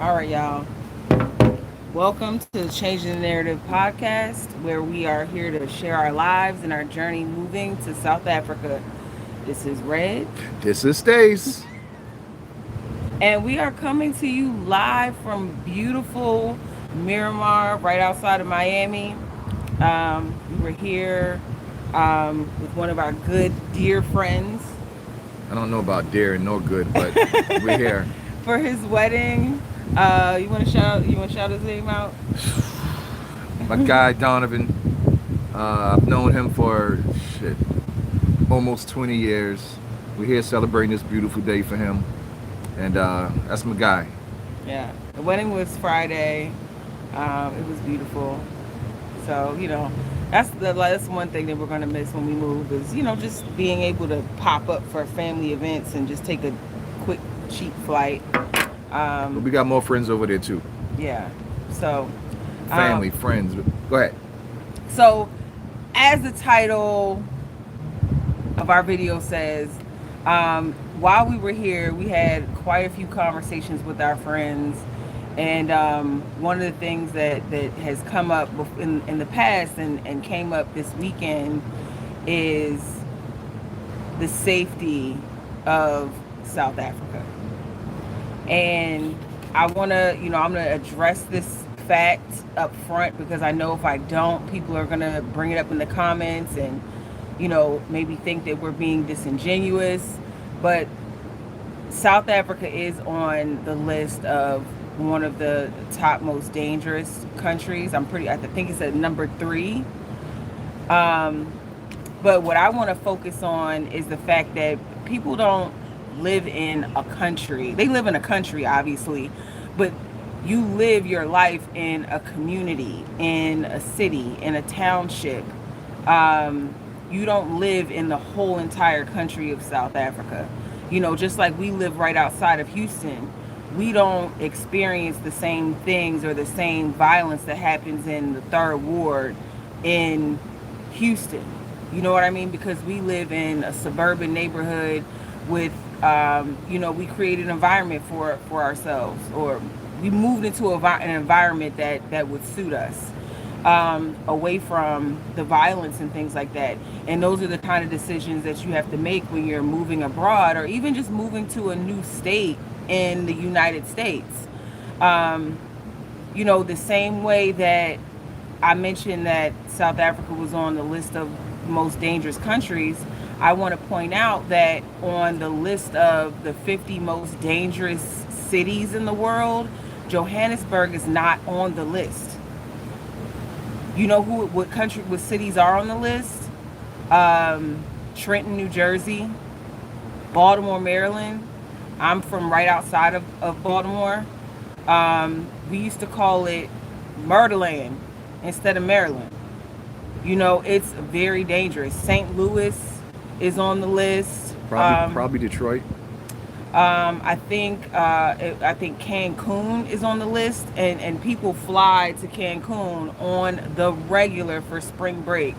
All right, y'all. Welcome to the Changing the Narrative podcast, where we are here to share our lives and our journey moving to South Africa. This is Red, This is Stace. and we are coming to you live from beautiful Miramar, right outside of Miami. We were here with one of our good, dear friends I don't know about dear and no good, but we're here. for his wedding. You want to shout? You want to shout his name out? My guy Donovan. I've known him for shit almost 20 years. We're here celebrating this beautiful day for him, and that's my guy. Yeah, the wedding was Friday. It was beautiful. So that's one thing that we're gonna miss when we move is just being able to pop up for family events and just take a quick cheap flight. But we got more friends over there too. Yeah. So Family, friends. Go ahead. so as the title of our video says, while we were here, we had quite a few conversations with our friends. And one of the things that has come up in the past and came up this weekend is the safety of South Africa. And I'm going to address this fact up front because I know if I don't, people are going to bring it up in the comments and, maybe think that we're being disingenuous. But South Africa is on the list of one of the top most dangerous countries. I think it's at number 3. But what I want to focus on is the fact that people don't live in a country. They live in a country, obviously, but you live your life in a community, in a city, in a township. You don't live in the whole entire country of South Africa. Just like we live right outside of Houston, we don't experience the same things or the same violence that happens in the third ward in Houston. You know what I mean? Because we live in a suburban neighborhood with, we create an environment for ourselves, or we moved into an environment that would suit us, away from the violence and things like that. And those are the kind of decisions that you have to make when you're moving abroad or even just moving to a new state in the United States. The same way that I mentioned that South Africa was on the list of most dangerous countries, I want to point out that on the list of the 50 most dangerous cities in the world, Johannesburg is not on the list. You know what cities are on the list? Trenton, New Jersey, Baltimore, Maryland. I'm from right outside of Baltimore. We used to call it Murderland instead of Maryland. It's very dangerous. St. Louis is on the list. Probably Detroit. I think Cancun is on the list, and people fly to Cancun on the regular for spring break.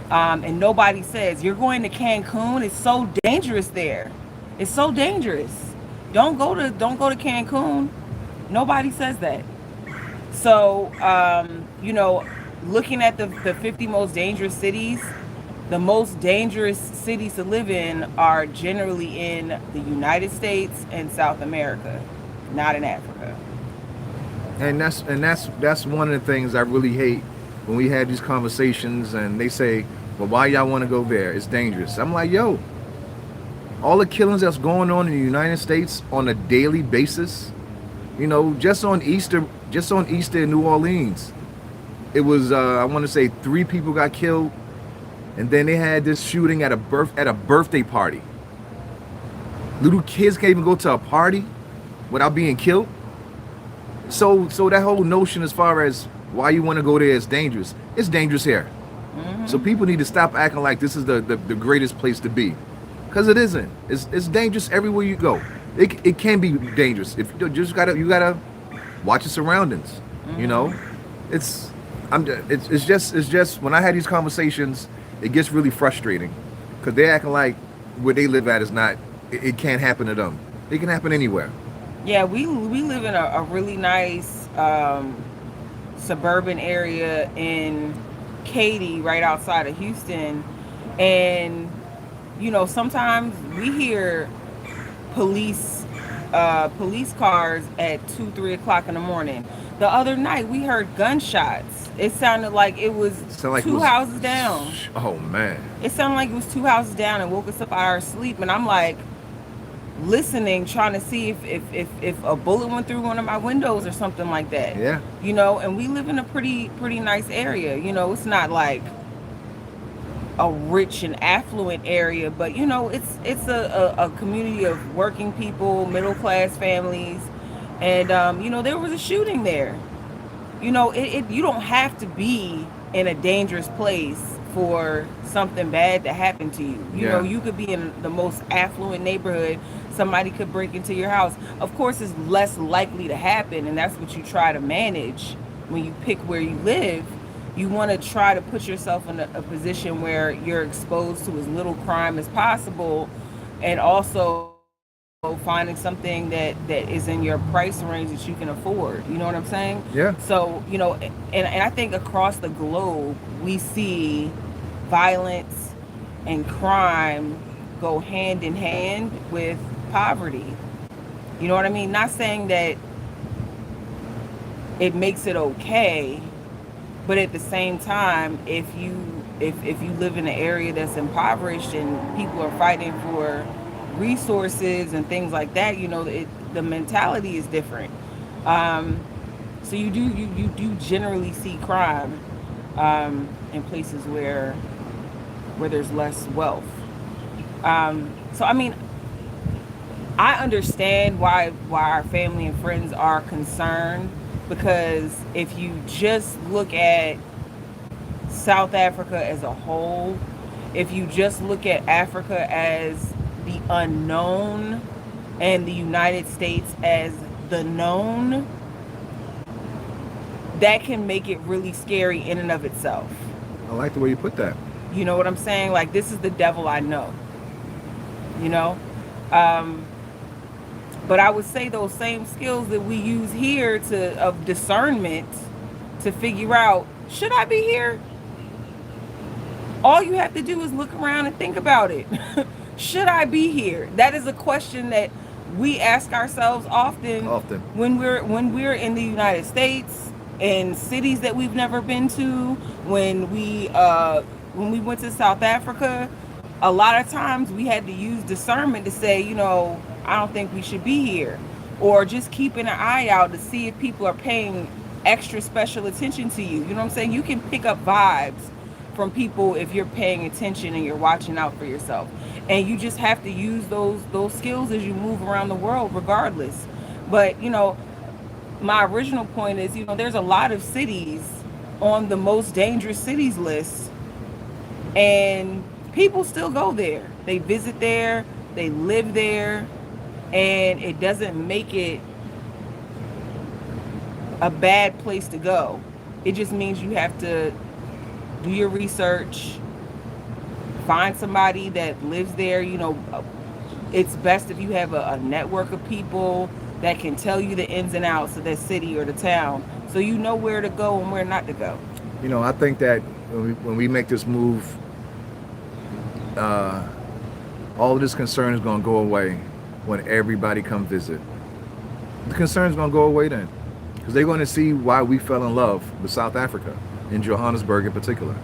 And nobody says you're going to Cancun. It's so dangerous there. It's so dangerous. Don't go to Cancun. Nobody says that. So looking at the 50 most dangerous cities, the most dangerous cities to live in are generally in the United States and South America, not in Africa. And that's one of the things I really hate when we had these conversations and they say, well, why y'all want to go there? It's dangerous. I'm like, yo, all the killings that's going on in the United States on a daily basis, just on Easter in New Orleans, it was I want to say 3 people got killed, and then they had this shooting at a birthday party. Little kids can't even go to a party without being killed. So that whole notion as far as why you want to go there is dangerous. It's dangerous here. Mm-hmm. So people need to stop acting like this is the greatest place to be, because it isn't. It's dangerous everywhere you go. It can be dangerous if you gotta watch your surroundings. Mm-hmm. It's just when I had these conversations, it gets really frustrating because they're acting like where they live at is not. It can't happen to them. It can happen anywhere. Yeah, we live in a really nice suburban area in Katy, right outside of Houston, and sometimes we hear police police cars at 2, 3 o'clock in the morning. The other night we heard gunshots. It sounded like it was Sound like it two was. houses down. Oh man. It sounded like it was two houses down and woke us up out of our sleep. And I'm like listening, trying to see if a bullet went through one of my windows or something like that. Yeah. And we live in a pretty nice area. It's not like a rich and affluent area, but it's a community of working people, middle class families, and there was a shooting there. You don't have to be in a dangerous place for something bad to happen to you. Yeah. You could be in the most affluent neighborhood, somebody could break into your house. Of course, it's less likely to happen, and that's what you try to manage when you pick where you live. You want to try to put yourself in a position where you're exposed to as little crime as possible, and also finding something that is in your price range that you can afford. You know what I'm saying? Yeah. So, and I think across the globe, we see violence and crime go hand in hand with poverty. You know what I mean? Not saying that it makes it okay, but at the same time, if you live in an area that's impoverished and people are fighting for resources and things like that, the mentality is different. So you do generally see crime in places where there's less wealth. So I mean, I understand why our family and friends are concerned, because if you just look at South Africa as a whole, if you just look at Africa as the unknown and the United States as the known, that can make it really scary in and of itself. I like the way you put that. You know what I'm saying? Like, this is the devil I know. But I would say those same skills that we use here of discernment to figure out, should I be here? All you have to do is look around and think about it. Should I be here? That is a question that we ask ourselves often. When we're in the United States, in cities that we've never been to, when we went to South Africa, a lot of times we had to use discernment to say, I don't think we should be here, or just keeping an eye out to see if people are paying extra special attention to you. You know what I'm saying? You can pick up vibes from people if you're paying attention and you're watching out for yourself. And you just have to use those skills as you move around the world regardless. But, my original point is, there's a lot of cities on the most dangerous cities list, and people still go there. They visit there, they live there, and it doesn't make it a bad place to go. It just means you have to do your research, find somebody that lives there. It's best if you have a network of people that can tell you the ins and outs of that city or the town, so you know where to go and where not to go. I think that when we make this move, all of this concern is going to go away when everybody come visit. The concern is going to go away then, because they're going to see why we fell in love with South Africa, in Johannesburg in particular.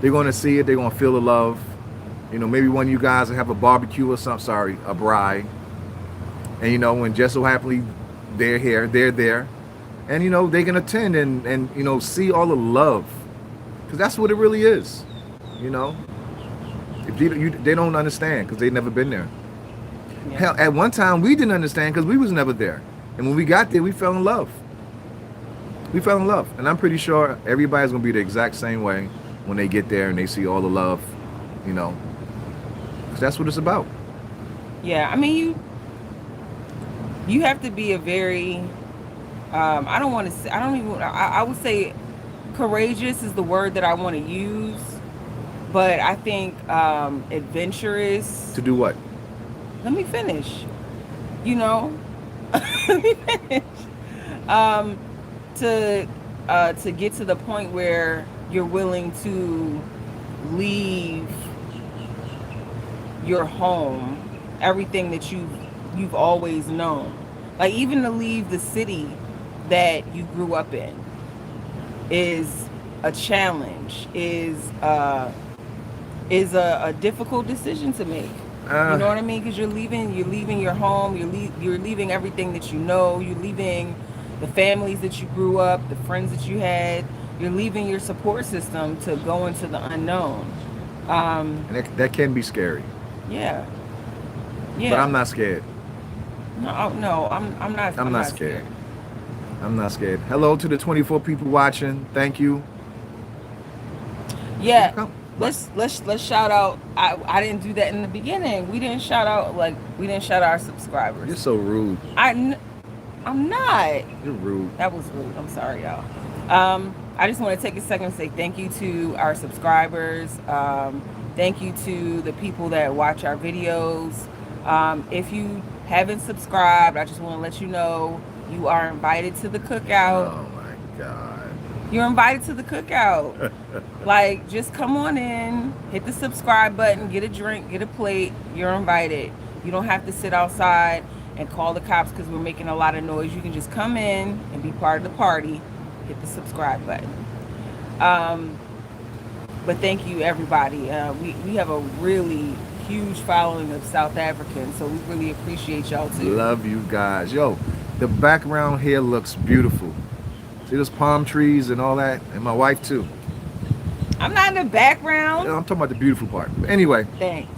They're going to see it. They're going to feel the love. Maybe one of you guys will have a barbecue or something. Sorry, a braai. And when just so happily they're here, they're there, and they can attend and see all the love, because that's what it really is. If they don't understand because they've never been there. Yeah. Hell, at one time we didn't understand because we was never there, and when we got there, we fell in love. And I'm pretty sure everybody's gonna be the exact same way when they get there and they see all the love. Because that's what it's about. Yeah, I mean, you have to be a very I would say courageous is the word that I want to use, but I think adventurous. To do what? Let me finish. Let me finish. Um, to get to the point where you're willing to leave your home, everything that you've always known, like even to leave the city that you grew up in, is a challenge, is a difficult decision to make. You know what I mean? Because you're leaving your home, you're leaving everything that you know, you're leaving the families that you grew up, the friends that you had, you're leaving your support system to go into the unknown. And that can be scary. Yeah, yeah. But I'm not scared. No, I'm not. I'm not scared. I'm not scared. Hello to the 24 people watching. Thank you. Yeah. Let's shout out. I didn't do that in the beginning. We didn't shout out our subscribers. You're so rude. I'm not. You're rude. That was rude. I'm sorry, y'all. I just want to take a second and say thank you to our subscribers. Thank you to the people that watch our videos. If you haven't subscribed, I just want to let you know you are invited to the cookout. Oh my God. You're invited to the cookout. Like, just come on in, hit the subscribe button, get a drink, get a plate. You're invited. You don't have to sit outside and call the cops because we're making a lot of noise. You can just come in and be part of the party. Hit the subscribe button. But thank you, everybody. We have a really huge following of South Africans, so we really appreciate y'all too. Love you guys. Yo, the background here looks beautiful. See those palm trees and all that? And my wife too. I'm not in the background. I'm talking about the beautiful part. But anyway, Thanks.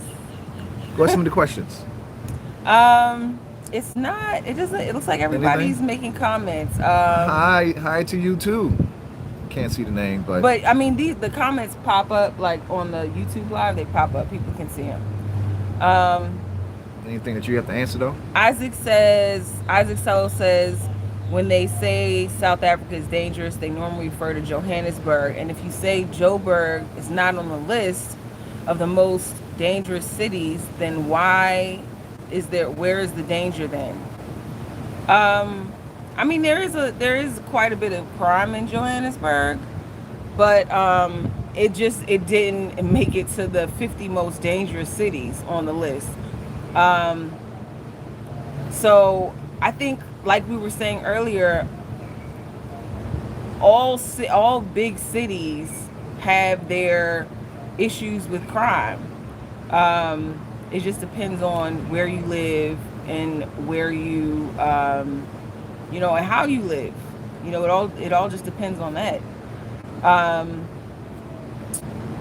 go ahead, some of the questions. It's not. It doesn't. It looks like everybody's making comments. Hi to you too. Can't see the name, but I mean, the comments pop up like on the YouTube live. They pop up. People can see them. Anything that you have to answer though? Isaac Sello says, when they say South Africa is dangerous, they normally refer to Johannesburg. And if you say Joburg is not on the list of the most dangerous cities, then where is the danger then? I mean, there is quite a bit of crime in Johannesburg, but it didn't make it to the 50 most dangerous cities on the list. So I think, like we were saying earlier, all big cities have their issues with crime. It just depends on where you live and where you, and how you live. It all just depends on that.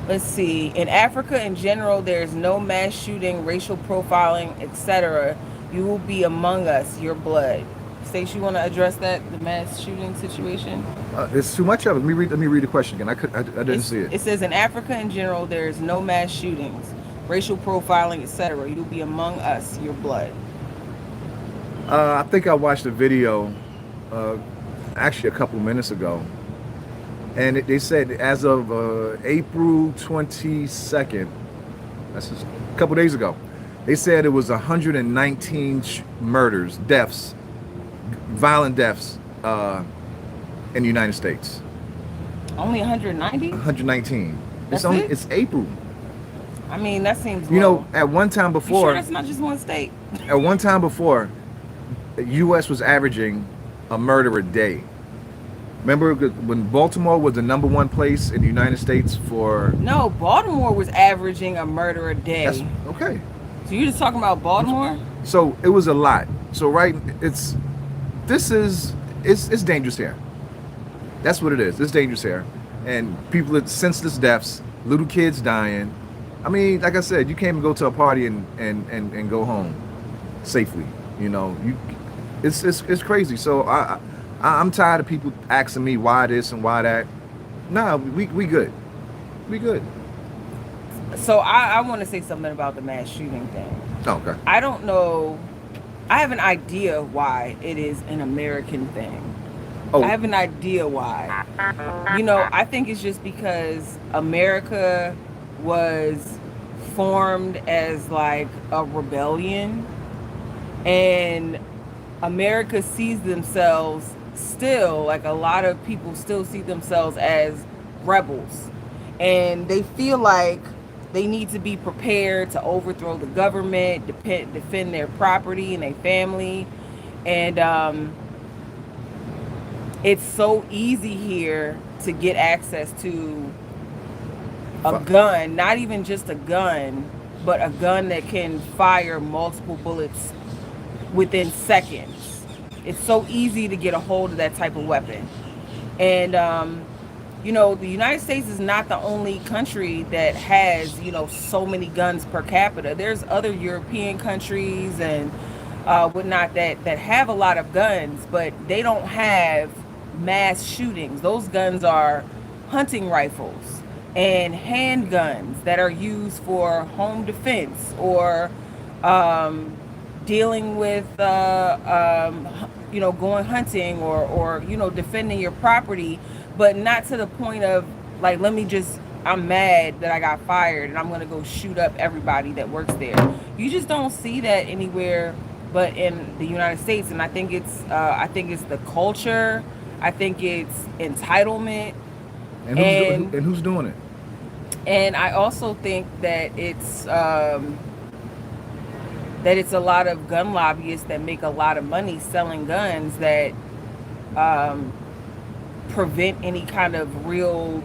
Let's see. In Africa in general, there's no mass shooting, racial profiling, etc. You will be among us, your blood. Stacey, you want to address that, the mass shooting situation? It's too much of it. Let me read the question again. I didn't see it. It says, in Africa in general, there's no mass shootings, racial profiling, etc. You'll be among us, your blood. I think I watched a video actually a couple minutes ago, and they said as of April 22nd, that's just a couple days ago, they said it was 119 murders, deaths, violent deaths in the United States. Only 190? 119. That's It's April. I mean, that seems low. You know, at one time You before, sure that's not just one state? at one time before, the U.S. was averaging a murder a day. Remember when Baltimore was the #1 place in the United States for... No, Baltimore was averaging a murder a day. That's, okay. So you're just talking about Baltimore? So it was a lot. So it's dangerous here. That's what it is. It's dangerous here. And people at senseless deaths, little kids dying. I mean, like I said, you can't even go to a party and go home safely. It's crazy. So I'm tired of people asking me why this and why that. No, we good. We good. So I want to say something about the mass shooting thing. Oh, okay. I don't know. I have an idea why it is an American thing. Oh. I have an idea why. I think it's just because America was formed as like a rebellion, and America sees themselves still, like a lot of people still see themselves as rebels. And they feel like they need to be prepared to overthrow the government, defend their property and their family. And it's so easy here to get access to a gun, not even just a gun, but a gun that can fire multiple bullets within seconds. It's so easy to get a hold of that type of weapon. And the United States is not the only country that has, so many guns per capita. There's other European countries and whatnot that have a lot of guns, but they don't have mass shootings. Those guns are hunting rifles and handguns that are used for home defense or dealing with going hunting or defending your property, but not to the point of like, I'm mad that I got fired and I'm gonna go shoot up everybody that works there. You just don't see that anywhere but in the United States. And I think it's the culture. I think it's entitlement. And who's doing it? And I also think that it's a lot of gun lobbyists that make a lot of money selling guns that prevent any kind of real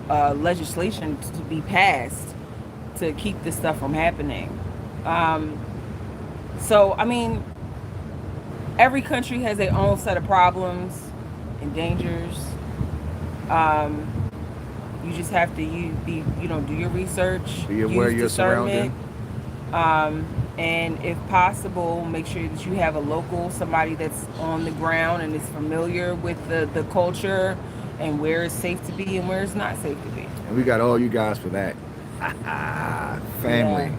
legislation to be passed to keep this stuff from happening. So, I mean, every country has their own set of problems and dangers. You just have to do your research, be aware of your surroundings, and if possible, make sure that you have a local, somebody that's on the ground and is familiar with the culture and where it's safe to be and where it's not safe to be. And we got all you guys for that. Family.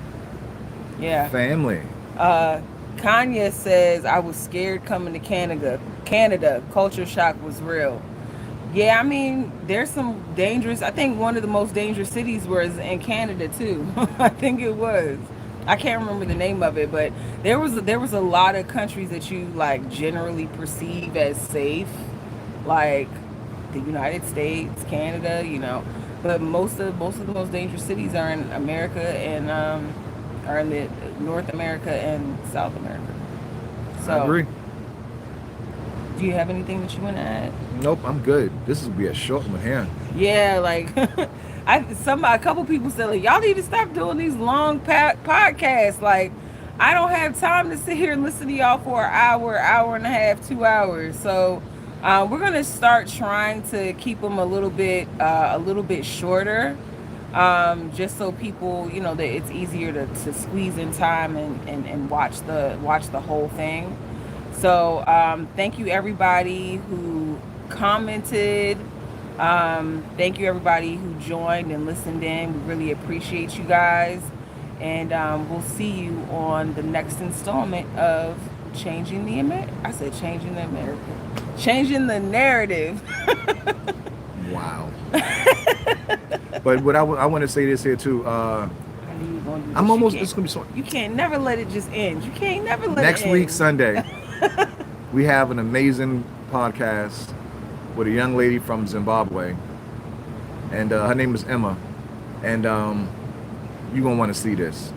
Yeah. Family. Kanye says, I was scared coming to Canada. Culture shock was real. Yeah, I mean, there's some dangerous, I think one of the most dangerous cities was in Canada too. I think it was. I can't remember the name of it, but there was a lot of countries that you like generally perceive as safe, like the United States, Canada, but most of the most dangerous cities are in America and are in the North America and South America. So I agree. Do you have anything that you want to add? Nope, I'm good. This will be a short one here. Yeah, like a couple people said, like, y'all need to stop doing these long podcasts. Like, I don't have time to sit here and listen to y'all for an hour and a half, 2 hours. So we're gonna start trying to keep them a little bit shorter, just so people, that it's easier to squeeze in time and watch the whole thing. So thank you everybody who commented. Thank you everybody who joined and listened in. We really appreciate you guys. And we'll see you on the next installment of Changing the America. I said Changing the America. Changing the narrative. Wow. But what I want to say this here too. I'm almost. It's gonna be so. You can't never let it just end. You can't never let next it end. week Sunday, we have an amazing podcast with a young lady from Zimbabwe, and her name is Emma, and you're gonna want to see this.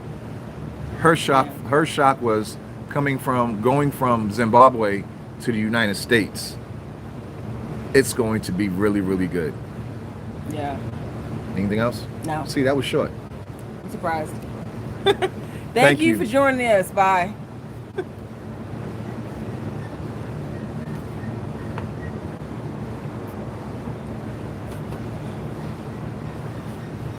Her shock was going from Zimbabwe to the United States. It's going to be really, really good. Yeah. Anything else? No. See, that was short. I'm surprised. Thank you for joining us. Bye.